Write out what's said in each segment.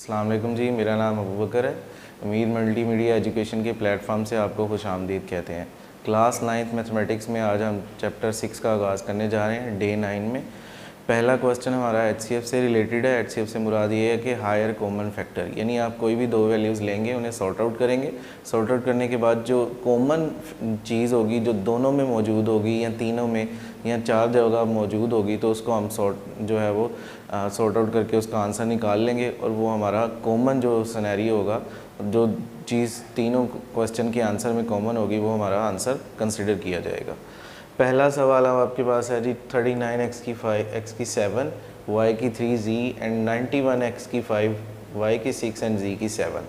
अस्सलाम वालेकुम जी, मेरा नाम अबू बकर है। अमीर मल्टीमीडिया एजुकेशन के प्लेटफॉर्म से आपको खुशामदीद कहते हैं। क्लास 9th मैथमेटिक्स में आज हम चैप्टर 6 का आगाज़ करने जा रहे हैं डे 9 में। पहला क्वेश्चन हमारा HCF से रिलेटेड है। HCF से मुराद ये है कि हायर कॉमन फैक्टर, यानी आप कोई भी दो वैल्यूज़ लेंगे, उन्हें सॉर्ट आउट करेंगे। सॉर्ट आउट करने के बाद जो कॉमन चीज़ होगी, जो दोनों में मौजूद होगी या तीनों में या चार जगह मौजूद होगी, तो उसको हम सॉर्ट आउट करके उसका आंसर निकाल लेंगे और वो हमारा कॉमन जो सिनेरियो होगा, जो चीज़ तीनों क्वेश्चन के आंसर में कॉमन होगी, वो हमारा आंसर कंसिडर किया जाएगा। पहला सवाल अब आपके पास है जी 39x की 5 x की 7 y की 3 z एंड 91x की 5 y की 6 एंड z की 7।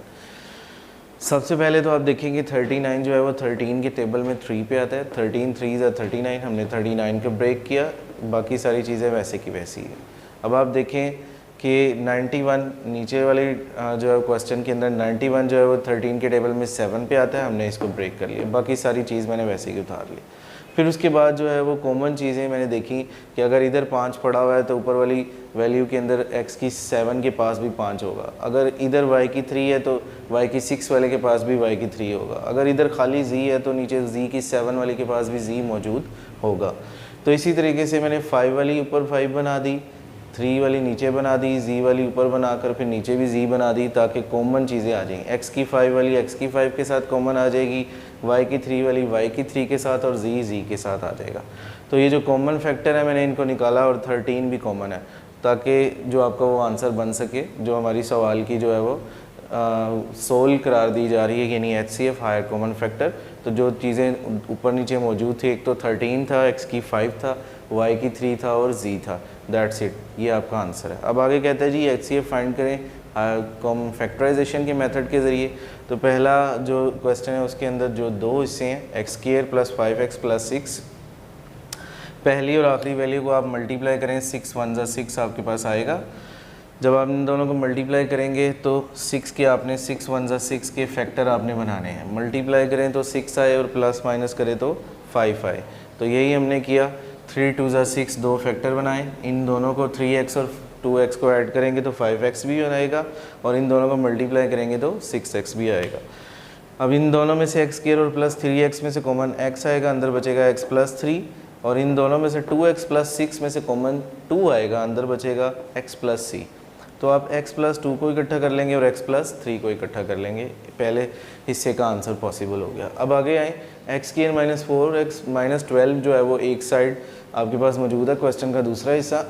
सबसे पहले तो आप देखेंगे 39 जो है वो 13 के टेबल में 3 पे आता है। 13 3 ज़ा 39, हमने 39 को ब्रेक किया, बाकी सारी चीज़ें वैसे की वैसी है। अब आप देखें कि 91 नीचे वाले जो है क्वेश्चन के अंदर 91 जो है वो 13 के टेबल में 7 पे आता है, हमने इसको ब्रेक कर लिया, बाकी सारी चीज़ मैंने वैसे ही उतार ली। फिर उसके बाद जो है वो कॉमन चीज़ें मैंने देखी कि अगर इधर 5 पड़ा हुआ है तो ऊपर वाली वैल्यू के अंदर x की 7 के पास भी 5 होगा। अगर इधर y की 3 है तो y की 6 वाले के पास भी y की 3 होगा। अगर इधर खाली z है तो नीचे z की 7 वाले के पास भी z मौजूद होगा। तो इसी तरीके से मैंने 5 वाली ऊपर 5 बना दी, 3 वाली नीचे बना दी, z वाली ऊपर बनाकर फिर नीचे भी z बना दी, ताकि कॉमन चीज़ें आ जाएंगी। x की 5 वाली x की 5 के साथ कॉमन आ जाएगी, y की 3 वाली y की 3 के साथ, और z के साथ आ जाएगा। तो ये जो कॉमन फैक्टर है मैंने इनको निकाला, और 13 भी कॉमन है, ताकि जो आपका वो आंसर बन सके, जो हमारी सवाल की जो है वो सोल करार दी जा रही है, यानी HCF हायर कॉमन फैक्टर। तो जो चीज़ें ऊपर नीचे मौजूद थी, एक तो 13 था, x की 5 था, y की 3 था और z था। दैट्स इट, ये आपका आंसर है। अब आगे कहते हैं जी HCF फाइंड करें कॉमन फैक्टराइजेशन के मेथड के ज़रिए। तो पहला जो क्वेश्चन है उसके अंदर जो दो हिस्से हैं, x² + 5x + 6, पहली और आखिरी वैल्यू को आप मल्टीप्लाई करें, 6 1 ज़ा 6 आपके पास आएगा। जब आप इन दोनों को मल्टीप्लाई करेंगे तो 6 के आपने 6 1 ज़ा 6 के फैक्टर आपने बनाने हैं। मल्टीप्लाई करें तो 6 आए और प्लस माइनस करें तो 5 आए। तो यही हमने किया, 3 2 ज़ा 6 दो फैक्टर बनाए। इन दोनों को 3x और 2x को ऐड करेंगे तो 5x भी आएगा, और इन दोनों को मल्टीप्लाई करेंगे तो 6x भी आएगा। अब इन दोनों में से x² और प्लस 3x में से कॉमन x आएगा, अंदर बचेगा x + 3, और इन दोनों में से 2x + 6 में से कॉमन 2 आएगा, अंदर बचेगा x + c। तो आप x + 2 को इकट्ठा कर लेंगे और x + 3 को इकट्ठा कर लेंगे। पहले हिस्से का आंसर पॉसिबल हो गया। अब आगे आए, x² - 4x - 12 जो है वो एक साइड आपके पास मौजूद है। क्वेश्चन का दूसरा हिस्सा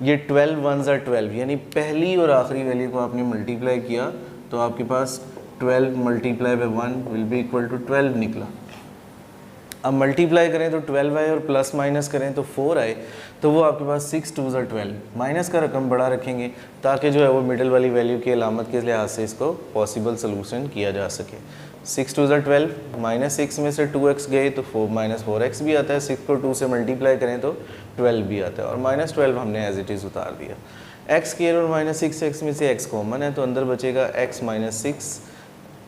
ये 12 1 ज़ा 12, यानी पहली और आखिरी वैल्यू को आपने मल्टीप्लाई किया तो आपके पास 12 × 1 विल बी इक्वल टू 12 निकला। अब मल्टीप्लाई करें तो 12 आए और प्लस माइनस करें तो 4 आए, तो वो आपके पास 6 2 ज़ा 12, माइनस का रकम बड़ा रखेंगे ताकि जो है वो मिडिल वाली वैल्यू की अलामत के लिहाज से इसको पॉसिबल सोल्यूशन किया जा सके। 6 2 ज़ा 12, -6 में से 2x गए तो 4x भी आता है, 6 को 2 से मल्टीप्लाई करें तो 12 भी आता है, और -12 हमने एज इट इज़ उतार दिया। x² और -6x में से x कॉमन है, तो अंदर बचेगा x - 6,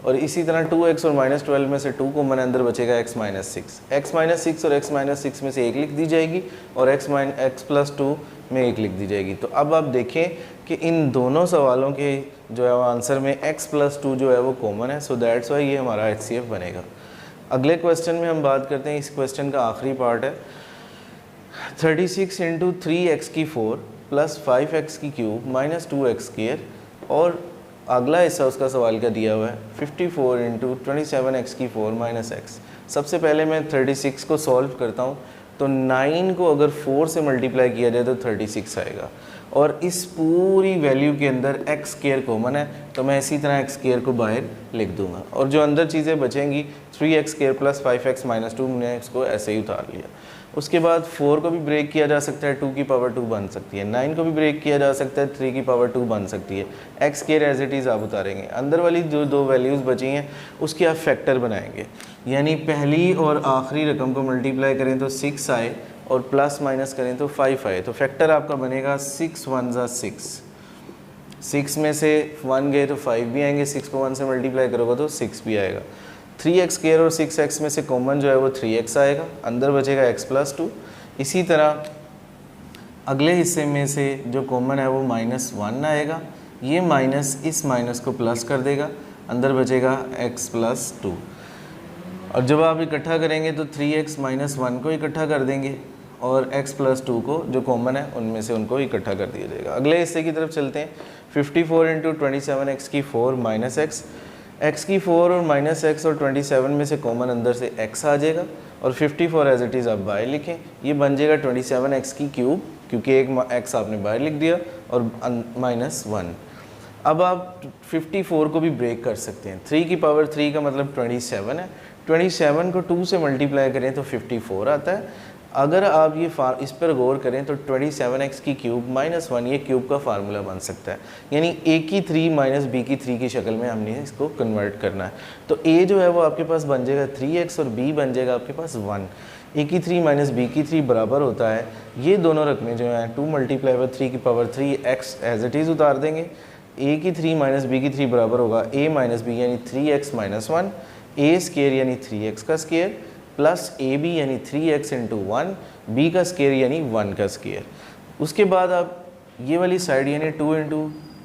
और इसी तरह 2x और -12 में से 2 कॉमन अंदर बचेगा x - 6। x - 6 और x - 6 में से 1 लिख दी जाएगी, और x + 2 में 1 लिख दी जाएगी। तो अब आप देखें कि इन दोनों सवालों के जो है वो आंसर में x + 2 जो है वो कॉमन है। सो दैट्स वाई ये हमारा HCF बनेगा। अगले क्वेश्चन में हम बात करते हैं, इस क्वेश्चन का आखिरी पार्ट है, 36 × 3x की 4 + 5x की क्यूब - 2x², और अगला हिस्सा उसका सवाल का दिया हुआ है 54 × 27x की 4 - x। सबसे पहले मैं 36 को सॉल्व करता हूँ, तो 9 को अगर 4 से मल्टीप्लाई किया जाए तो 36 आएगा, और इस पूरी वैल्यू के अंदर x² कॉमन है, तो मैं इसी तरह x² को बाहर लिख दूंगा, और जो अंदर चीज़ें बचेंगी 3x² + 5x - 2, मैंने इसको ऐसे ही उतार लिया। उसके बाद 4 को भी ब्रेक किया जा सकता है, 2 की पावर 2 बन सकती है। 9 को भी ब्रेक किया जा सकता है, 3 की पावर 2 बन सकती है। x² एज इट इज़ आप उतारेंगे। अंदर वाली जो दो वैल्यूज़ बची हैं उसके आप फैक्टर बनाएंगे, यानी पहली और आखिरी रकम को मल्टीप्लाई करें तो 6 आए, और प्लस माइनस करें तो 5 आए। तो फैक्टर आपका बनेगा 6 1 ज़ा 6। 6 में से 1 गए तो 5 भी आएंगे, 6 को 1 से मल्टीप्लाई करोगे तो 6 भी आएगा। 3x² और 6x में से कॉमन जो है वो 3x आएगा, अंदर बचेगा x + 2। इसी तरह अगले हिस्से में से जो कॉमन है वो -1 आएगा, ये माइनस इस माइनस को प्लस कर देगा, अंदर बचेगा x प्लस 2। और जब आप इकट्ठा करेंगे तो 3x माइनस 1 को इकट्ठा कर देंगे और x प्लस 2 को जो कॉमन है उनमें से उनको इकट्ठा कर दिया जाएगा। अगले हिस्से की तरफ चलते हैं। 54 इंटू 27x की 4 माइनस x की 4 और माइनस x और 27 में से कॉमन अंदर से x आ जाएगा और 54 एज इट इज़ आप बाहर लिखें, ये बन जाएगा 27x की क्यूब, क्योंकि एक x आपने बाहर लिख दिया और माइनस 1। अब आप 54 को भी ब्रेक कर सकते हैं। 3 की पावर 3 का मतलब 27 है, 27 को 2 से मल्टीप्लाई करें तो 54 आता है। अगर आप ये इस पर गौर करें तो 27x की क्यूब माइनस 1 ये क्यूब का फार्मूला बन सकता है, यानी a की 3 माइनस b की 3 की शक्ल में हमने इसको कन्वर्ट करना है। तो a जो है वो आपके पास बन जाएगा 3x और b बन जाएगा आपके पास 1। a की 3 माइनस b की 3 बराबर होता है, ये दोनों रकमें जो हैं 2 मल्टीप्लाई बाई 3 की power 3x as it is उतार देंगे। a की 3 माइनस b की 3 बराबर होगा a माइनस b यानी 3x माइनस 1, a स्केयर यानी 3x का स्केयर प्लस ए बी यानी 3x इंटू 1, बी का स्केयर यानी 1 का स्केयर। उसके बाद आप ये वाली साइड यानी 2 इंटू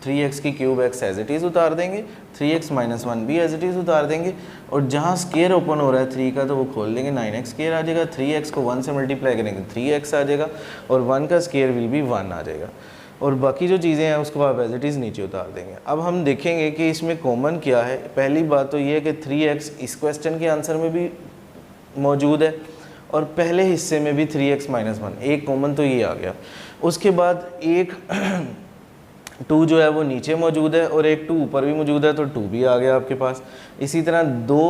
3x की cube x as it is उतार देंगे, 3x माइनस 1 भी एज इट इज़ उतार देंगे और जहाँ स्केयर ओपन हो रहा है 3 का तो वो खोल देंगे, 9x स्केयर आ जाएगा। 3x को 1 से मल्टीप्लाई करेंगे 3x आ जाएगा और 1 का स्केयर विल भी 1 आ जाएगा और बाकी जो चीज़ें हैं उसको आप एज इट इज़ नीचे उतार देंगे। अब हम देखेंगे कि इसमें कॉमन क्या है। पहली बात तो ये है कि 3x इस क्वेश्चन के आंसर में भी मौजूद है और पहले हिस्से में भी 3x माइनस 1, एक कॉमन तो ये आ गया। उसके बाद एक 2 जो है वो नीचे मौजूद है और एक 2 ऊपर भी मौजूद है तो 2 भी आ गया आपके पास। इसी तरह 2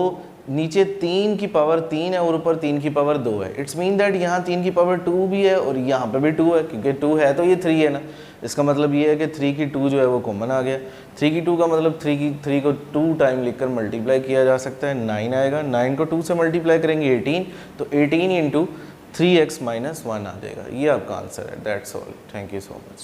नीचे 3 की पावर 3 है और ऊपर 3 की पावर 2 है। इट्स मीन दैट यहाँ 3 की पावर 2 भी है और यहाँ पे भी 2 है, क्योंकि 2 है तो ये 3 है ना। इसका मतलब ये है कि 3 की 2 जो है वो कॉमन आ गया। 3 की 2 का मतलब 3 को 2 टाइम लिखकर मल्टीप्लाई किया जा सकता है, 9 आएगा। 9 को 2 से मल्टीप्लाई करेंगे 18, तो 18 इंटू 3x माइनस 1 आ जाएगा। ये आपका आंसर है। That's all. Thank you so much.